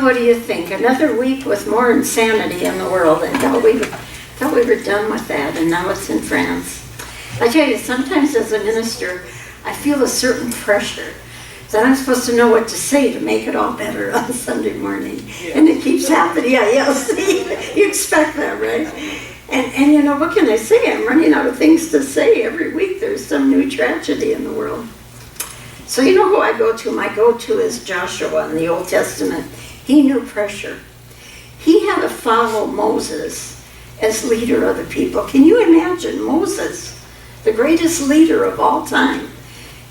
what do you think? Another week with more insanity in the world. I thought we were done with that, and now it's in France. I tell you, sometimes as a minister, I feel a certain pressure that I'm supposed to know what to say to make it all better on Sunday morning. Yeah. And it keeps happening. Yeah, see, you expect that, right? And you know, what can I say? I'm running out of things to say. Every week there's some new tragedy in the world. So you know who I go to? My go-to is Joshua in the Old Testament. He knew pressure. He had to follow Moses as leader of the people. Can you imagine Moses, the greatest leader of all time?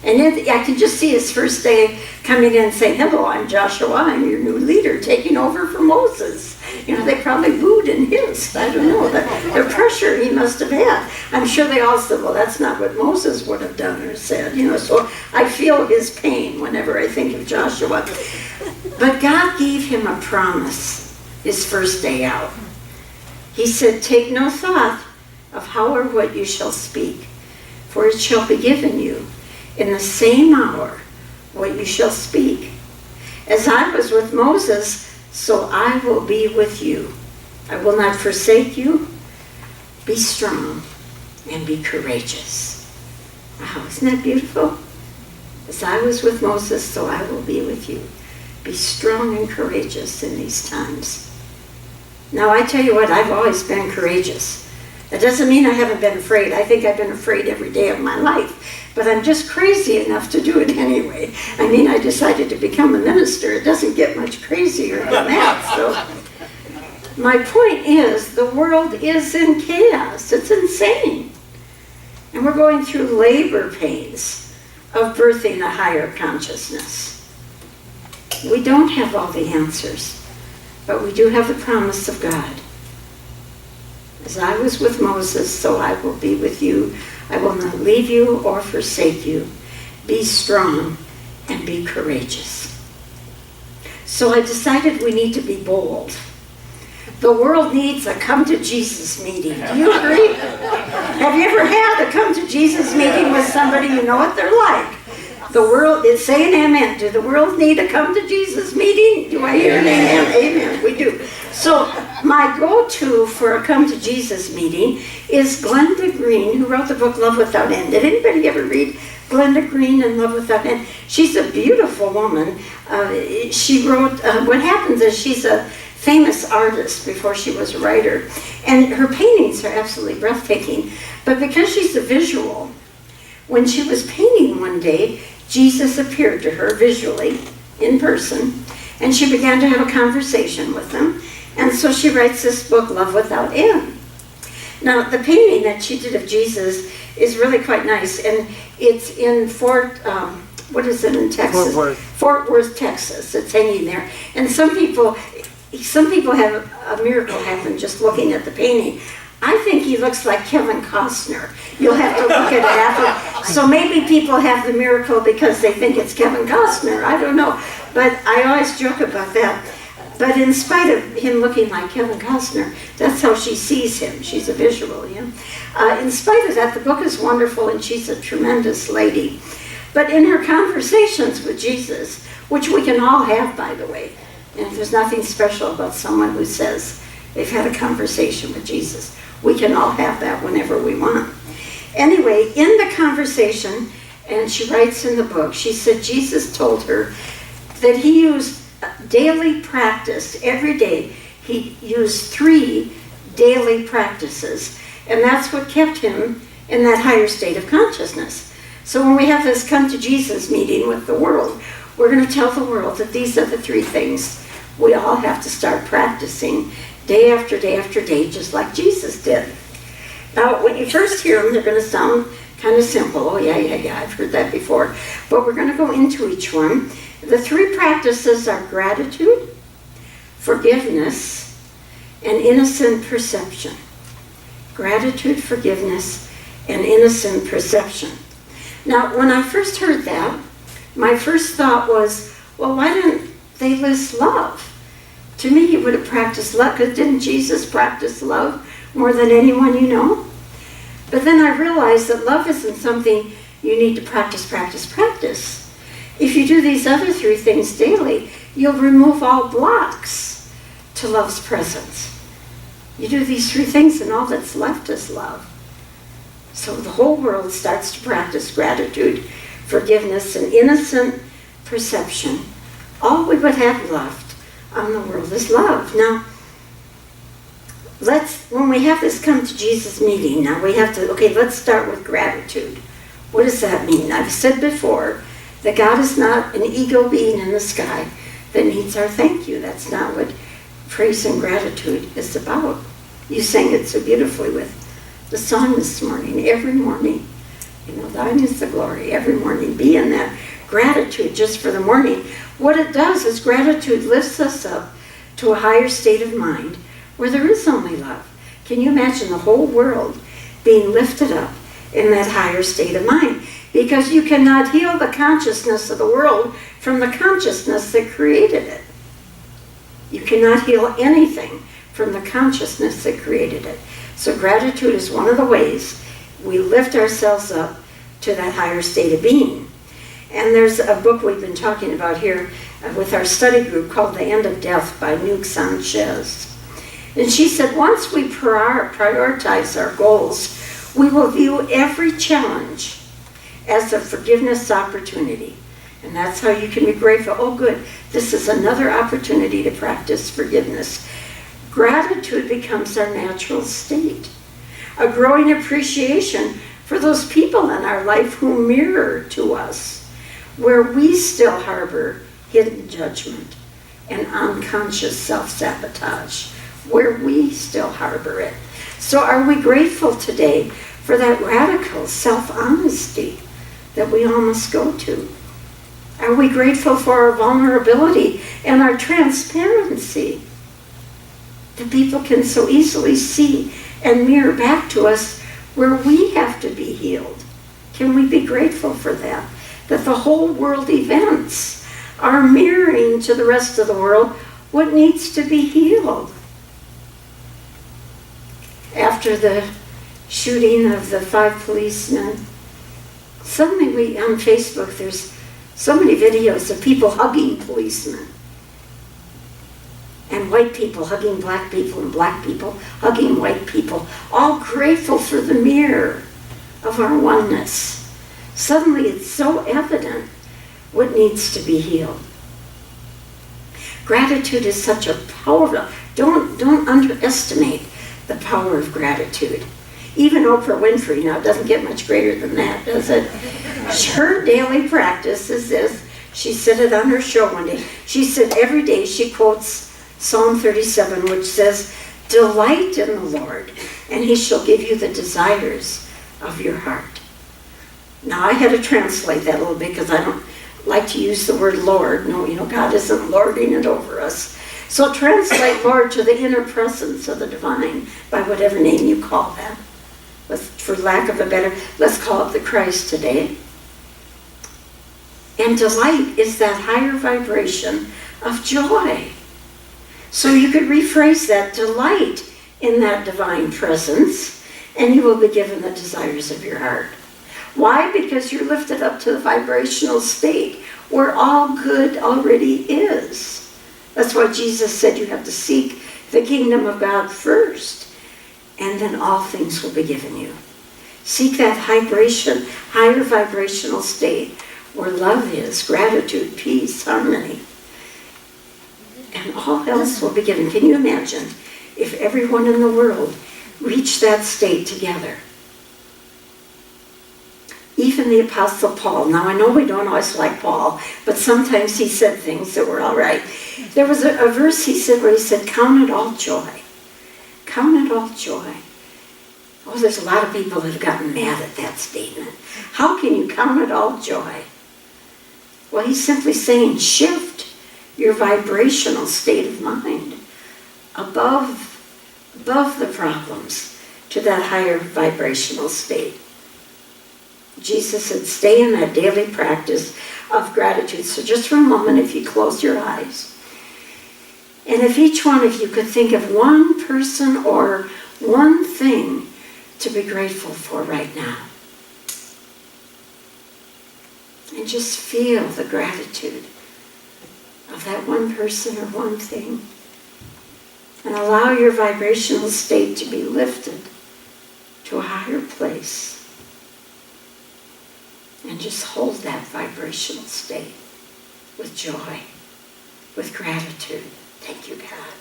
And I can just see his first day coming in and saying, hello, I'm Joshua, I'm your new leader, taking over for Moses. You know, they probably booed and hissed. I don't know. The pressure he must have had. I'm sure they all said, well, that's not what Moses would have done or said. You know, so I feel his pain whenever I think of Joshua. But God gave him a promise his first day out. He said, take no thought of how or what you shall speak, for it shall be given you in the same hour what you shall speak. As I was with Moses, so I will be with you. I will not forsake you. Be strong and be courageous. Wow, isn't that beautiful? As I was with Moses, so I will be with you. Be strong and courageous in these times. Now, I tell you what, I've always been courageous. That doesn't mean I haven't been afraid. I think I've been afraid every day of my life. But I'm just crazy enough to do it anyway. I mean, I decided to become a minister. It doesn't get much crazier than that. So my point is, the world is in chaos. It's insane. And we're going through labor pains of birthing a higher consciousness. We don't have all the answers, but we do have the promise of God. As I was with Moses, so I will be with you. I will not leave you or forsake you. Be strong and be courageous. So I decided we need to be bold. The world needs a come to Jesus meeting. Do you agree? Have you ever had a come to Jesus meeting with somebody you know what they're like? The world is saying amen. Do the world need a come to Jesus meeting? Do I hear an amen? Amen. We do. So my go-to for a come to Jesus meeting is Glenda Green, who wrote the book Love Without End. Did anybody ever read Glenda Green and Love Without End? She's a beautiful woman. She wrote, what happens is she's a famous artist before she was a writer. And her paintings are absolutely breathtaking. But because she's a visual, when she was painting one day, Jesus appeared to her visually, in person, and she began to have a conversation with him. And so she writes this book, Love Without End. Now, the painting that she did of Jesus is really quite nice, and it's in what is it in Texas? Fort Worth, Texas. It's hanging there. And some people have a miracle happen just looking at the painting. I think he looks like Kevin Costner. You'll have to look at it after. So maybe people have the miracle because they think it's Kevin Costner. I don't know. But I always joke about that. But in spite of him looking like Kevin Costner, that's how she sees him. She's a visual, you know. In spite of that, the book is wonderful, and she's a tremendous lady. But in her conversations with Jesus, which we can all have, by the way, and there's nothing special about someone who says they've had a conversation with Jesus. We can all have that whenever we want. Anyway, in the conversation, and she writes in the book, she said Jesus told her that he used daily practice every day. He used 3 daily practices, and that's what kept him in that higher state of consciousness. So when we have this come to Jesus meeting with the world, we're going to tell the world that these are the 3 things we all have to start practicing day after day after day, just like Jesus did. Now, when you first hear them, they're going to sound kind of simple. Oh, yeah, I've heard that before. But we're going to go into each one. The 3 practices are gratitude, forgiveness, and innocent perception. Gratitude, forgiveness, and innocent perception. Now, when I first heard that, my first thought was, well, why didn't they list love? To me, he would have practiced love, because didn't Jesus practice love more than anyone you know? But then I realized that love isn't something you need to practice. If you do these other 3 things daily, You'll remove all blocks to love's presence. You do these three things and all that's left is love. So the whole world starts to practice gratitude, forgiveness, and innocent perception. All we would have left on the world is love. Now, when we have this come to Jesus meeting, now we have to, let's start with gratitude. What does that mean? I've said before that God is not an ego being in the sky that needs our thank you. That's not what praise and gratitude is about. You sang it so beautifully with the song this morning. Every morning, thine is the glory. Every morning, be in that gratitude just for the morning. What it does is gratitude lifts us up to a higher state of mind where there is only love. Can you imagine the whole world being lifted up in that higher state of mind? Because you cannot heal the consciousness of the world from the consciousness that created it. You cannot heal anything from the consciousness that created it. So gratitude is one of the ways we lift ourselves up to that higher state of being. And there's a book we've been talking about here with our study group called The End of Death by Nuke Sanchez. And she said, once we prioritize our goals, we will view every challenge as a forgiveness opportunity. And that's how you can be grateful. Oh, good, this is another opportunity to practice forgiveness. Gratitude becomes our natural state. A growing appreciation for those people in our life who mirror to us, where we still harbor hidden judgment and unconscious self-sabotage, where we still harbor it. So are we grateful today for that radical self-honesty that we all must go to? Are we grateful for our vulnerability and our transparency that people can so easily see and mirror back to us where we have to be healed? Can we be grateful for that? That the whole world events are mirroring to the rest of the world what needs to be healed. After the shooting of the 5 policemen, suddenly on Facebook, there's so many videos of people hugging policemen. And white people hugging black people, and black people hugging white people, all grateful for the mirror of our oneness. Suddenly it's so evident what needs to be healed. Gratitude is such a powerful, don't underestimate the power of gratitude. Even Oprah Winfrey, now it doesn't get much greater than that, does it? Her daily practice is this. She said it on her show one day. She said every day she quotes Psalm 37, which says, delight in the Lord, and he shall give you the desires of your heart. Now, I had to translate that a little bit because I don't like to use the word Lord. No, God isn't lording it over us. So translate Lord to the inner presence of the divine by whatever name you call that. For lack of a better, let's call it the Christ today. And delight is that higher vibration of joy. So you could rephrase that, delight in that divine presence, and you will be given the desires of your heart. Why? Because you're lifted up to the vibrational state where all good already is. That's why Jesus said you have to seek the kingdom of God first, and then all things will be given you. Seek that higher vibrational state where love is, gratitude, peace, harmony, and all else will be given. Can you imagine if everyone in the world reached that state together? Even the Apostle Paul. Now, I know we don't always like Paul, but sometimes he said things that were all right. There was a verse he said where he said, count it all joy. Count it all joy. Oh, there's a lot of people that have gotten mad at that statement. How can you count it all joy? Well, he's simply saying shift your vibrational state of mind above the problems to that higher vibrational state. Jesus said, stay in that daily practice of gratitude. So just for a moment, if you close your eyes, and if each one of you could think of one person or one thing to be grateful for right now. And just feel the gratitude of that one person or one thing. And allow your vibrational state to be lifted to a higher place. And just hold that vibrational state with joy, with gratitude. Thank you, God.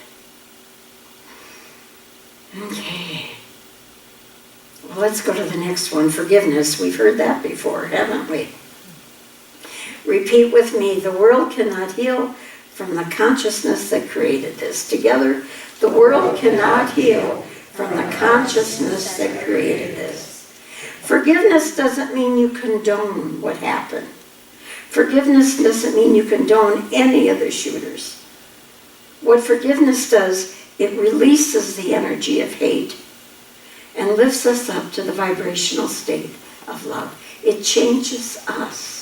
Okay. Well, let's go to the next one, forgiveness. We've heard that before, haven't we? Repeat with me, the world cannot heal from the consciousness that created this. Together, the world cannot heal from the consciousness that created this. Forgiveness doesn't mean you condone what happened. Forgiveness doesn't mean you condone any of the shooters. What forgiveness does, it releases the energy of hate and lifts us up to the vibrational state of love. It changes us.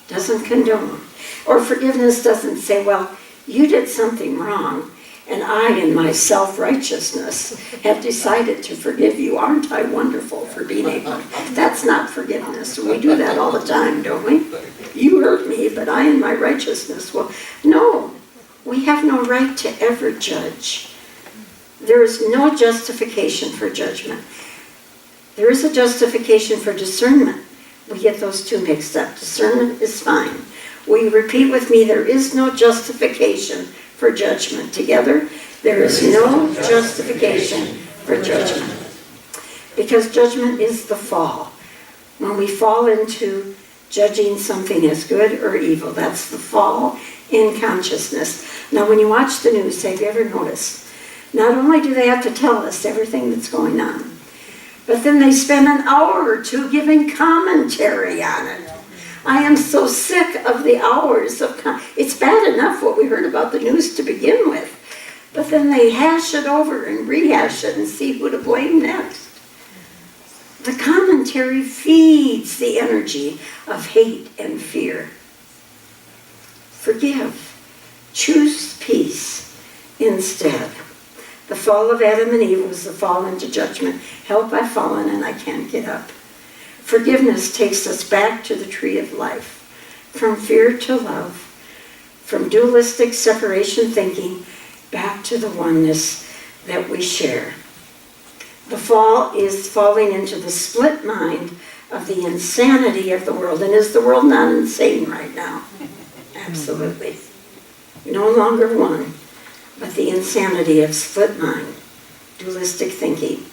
Doesn't condone. Or forgiveness doesn't say, well, you did something wrong, and I, in my self-righteousness, have decided to forgive you. Aren't I wonderful for being able? That's not forgiveness. We do that all the time, don't we? You hurt me, but I, in my righteousness, will. No, we have no right to ever judge. There is no justification for judgment. There is a justification for discernment. We get those two mixed up. Discernment is fine. Will you repeat with me, there is no justification for judgment. Together, there is no justification for judgment. Because judgment is the fall. When we fall into judging something as good or evil, that's the fall in consciousness. Now, when you watch the news, have you ever noticed, not only do they have to tell us everything that's going on, but then they spend an hour or two giving commentary on it. I am so sick of the hours of it's bad enough what we heard about the news to begin with, but then they hash it over and rehash it and see who to blame next. The commentary feeds the energy of hate and fear. Forgive. Choose peace instead. The fall of Adam and Eve was the fall into judgment. Help, I've fallen and I can't get up. Forgiveness takes us back to the tree of life, from fear to love, from dualistic separation thinking back to the oneness that we share. The fall is falling into the split mind of the insanity of the world. And is the world not insane right now? Absolutely. No longer one, but the insanity of split mind, dualistic thinking.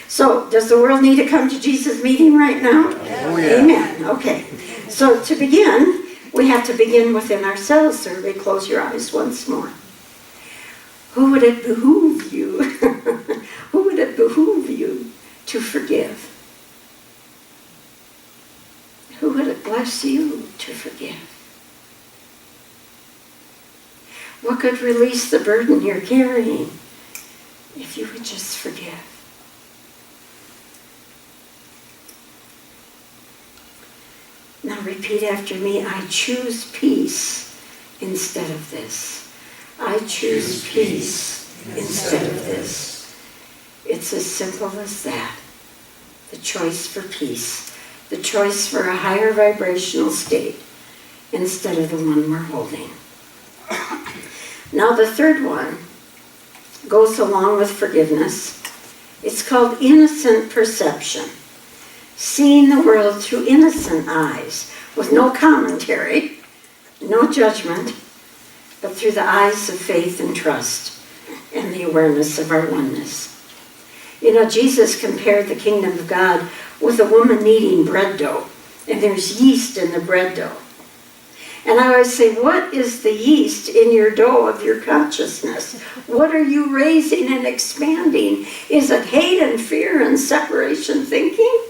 So, does the world need to come to Jesus' meeting right now? Oh, yeah. Amen. Okay. So, to begin, we have to begin within ourselves. So, everybody close your eyes once more. Who would it behoove you? Who would it behoove you to forgive? Who would it bless you to forgive? What could release the burden you're carrying if you would just forgive? Now repeat after me. I choose peace instead of this. I choose peace instead of this. It's as simple as that. The choice for peace. The choice for a higher vibrational state instead of the one we're holding. Now the third one goes along with forgiveness. It's called innocent perception. Seeing the world through innocent eyes, with no commentary, no judgment, but through the eyes of faith and trust and the awareness of our oneness. You know, Jesus compared the kingdom of God with a woman kneading bread dough, and there's yeast in the bread dough. And I always say, what is the yeast in your dough of your consciousness? What are you raising and expanding? Is it hate and fear and separation thinking?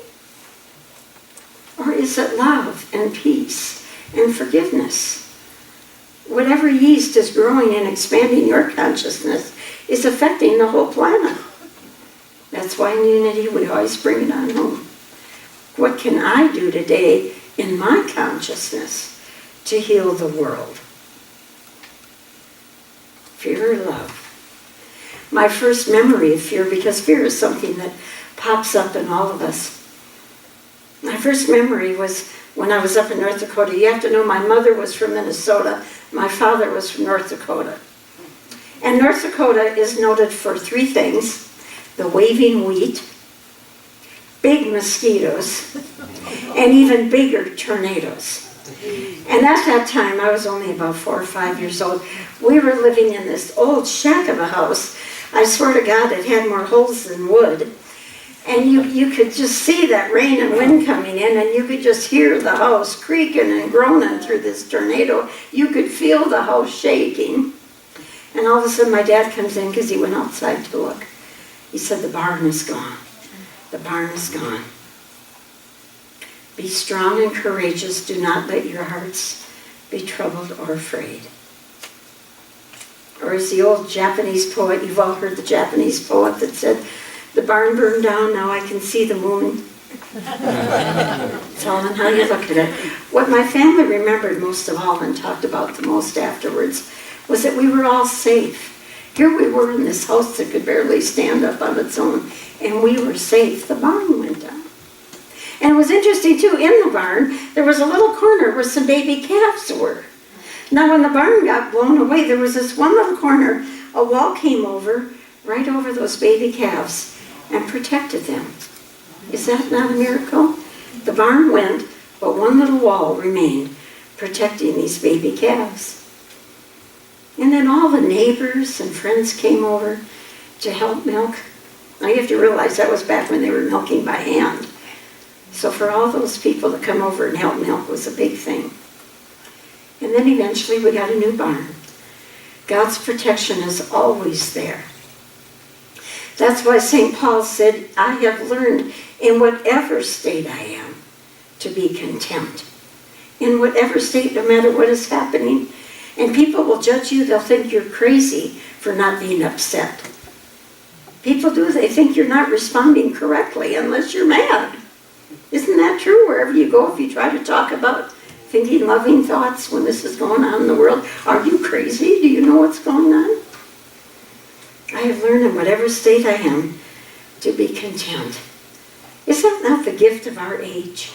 Or is it love and peace and forgiveness? Whatever yeast is growing and expanding your consciousness is affecting the whole planet. That's why in unity we always bring it on home. What can I do today in my consciousness to heal the world? Fear or love? My first memory of fear, because fear is something that pops up in all of us. My first memory was when I was up in North Dakota. You have to know my mother was from Minnesota. My father was from North Dakota. And North Dakota is noted for 3 things: the waving wheat, big mosquitoes, and even bigger tornadoes. And at that time, I was only about 4 or 5 years old. We were living in this old shack of a house. I swear to God, it had more holes than wood. And you could just see that rain and wind coming in, and you could just hear the house creaking and groaning through this tornado. You could feel the house shaking. And all of a sudden, my dad comes in because he went outside to look. He said, "The barn is gone. The barn is gone. Be strong and courageous. Do not let your hearts be troubled or afraid." Or as the old Japanese poet, you've all heard the Japanese poet that said, "The barn burned down, now I can see the moon." It's all in how you look at it. What my family remembered most of all and talked about the most afterwards was that we were all safe. Here we were in this house that could barely stand up on its own, and we were safe. The barn went down. And it was interesting too, in the barn, there was a little corner where some baby calves were. Now when the barn got blown away, there was this one little corner, a wall came over, right over those baby calves, and protected them. Is that not a miracle? The barn went, but one little wall remained, protecting these baby calves. And then all the neighbors and friends came over to help milk. Now you have to realize that was back when they were milking by hand. So for all those people to come over and help milk was a big thing. And then eventually we got a new barn. God's protection is always there. That's why St. Paul said, "I have learned in whatever state I am to be content." In whatever state, no matter what is happening. And people will judge you, they'll think you're crazy for not being upset. People do, they think you're not responding correctly unless you're mad. Isn't that true? Wherever you go, if you try to talk about thinking loving thoughts when this is going on in the world, are you crazy? Do you know what's going on? I have learned in whatever state I am to be content. Is that not the gift of our age?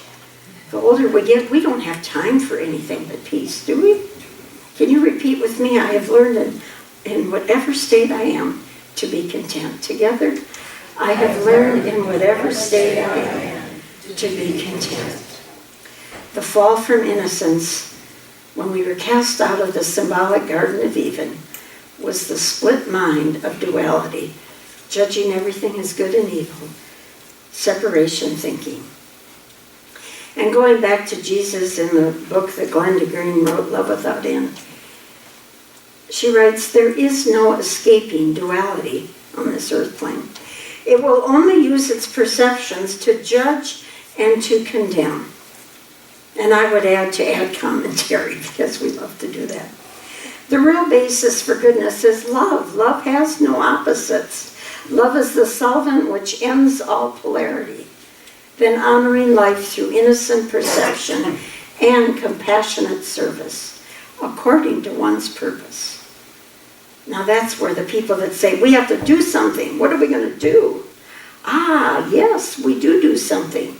The older we get, we don't have time for anything but peace, do we? Can you repeat with me? I have learned in whatever state I am to be content. Together, I have learned in whatever state I am to be content. The fall from innocence, when we were cast out of the symbolic Garden of Eden, was the split mind of duality, judging everything as good and evil, separation thinking. And going back to Jesus in the book that Glenda Green wrote, Love Without End, she writes, "There is no escaping duality on this earth plane. It will only use its perceptions to judge and to condemn." And I would add commentary, because we love to do that. The real basis for goodness is love. Love has no opposites. Love is the solvent which ends all polarity. Then honoring life through innocent perception and compassionate service, according to one's purpose. Now that's where the people that say, we have to do something, what are we going to do? Ah, yes, we do something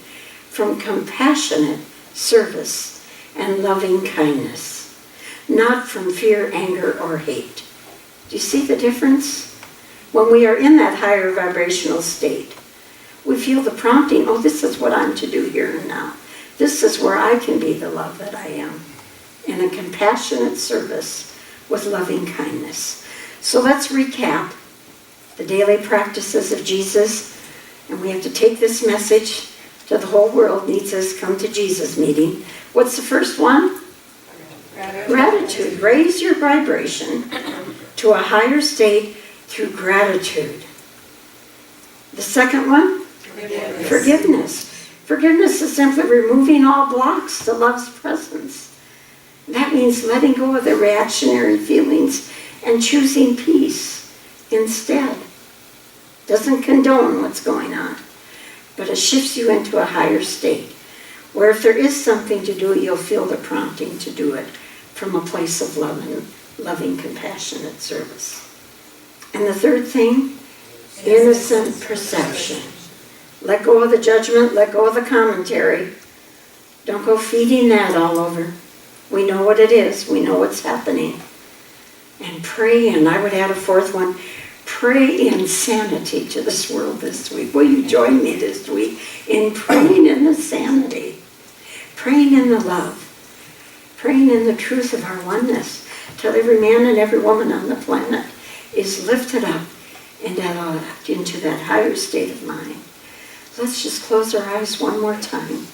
from compassionate service and loving kindness, not from fear, anger, or hate. Do you see the difference? When we are in that higher vibrational state, we feel the prompting, oh, this is what I'm to do here and now. This is where I can be the love that I am, in a compassionate service with loving kindness. So let's recap the daily practices of Jesus, and we have to take this message to the whole world. Needs us come to Jesus meeting. What's the first one? Gratitude. Raise your vibration to a higher state through gratitude. The second one? Forgiveness. Forgiveness is simply removing all blocks to love's presence. That means letting go of the reactionary feelings and choosing peace instead. Doesn't condone what's going on, but it shifts you into a higher state, where if there is something to do, you'll feel the prompting to do it from a place of love and loving, compassionate service. And the third thing, innocent perception. Let go of the judgment, let go of the commentary. Don't go feeding that all over. We know what it is. We know what's happening. And pray, and I would add a fourth one, pray insanity to this world this week. Will you join me this week in praying in the sanity, praying in the love, praying in the truth of our oneness, till every man and every woman on the planet is lifted up and into that higher state of mind. Let's just close our eyes one more time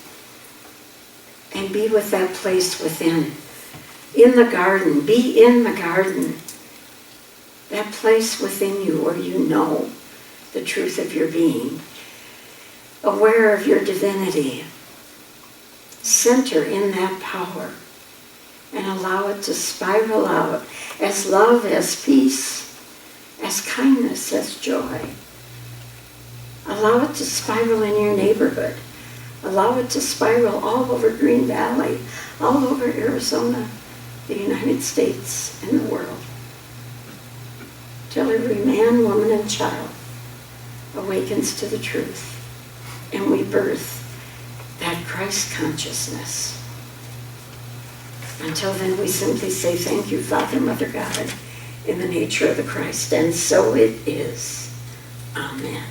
and be with that place within. In the garden, be in the garden. That place within you where you know the truth of your being. Aware of your divinity. Center in that power and allow it to spiral out as love, as peace, as kindness, as joy. Allow it to spiral in your neighborhood. Allow it to spiral all over Green Valley, all over Arizona, the United States, and the world. Till every man, woman, and child awakens to the truth, and we birth that Christ consciousness. Until then, we simply say, thank you, Father, Mother, God, in the nature of the Christ. And so it is. Amen.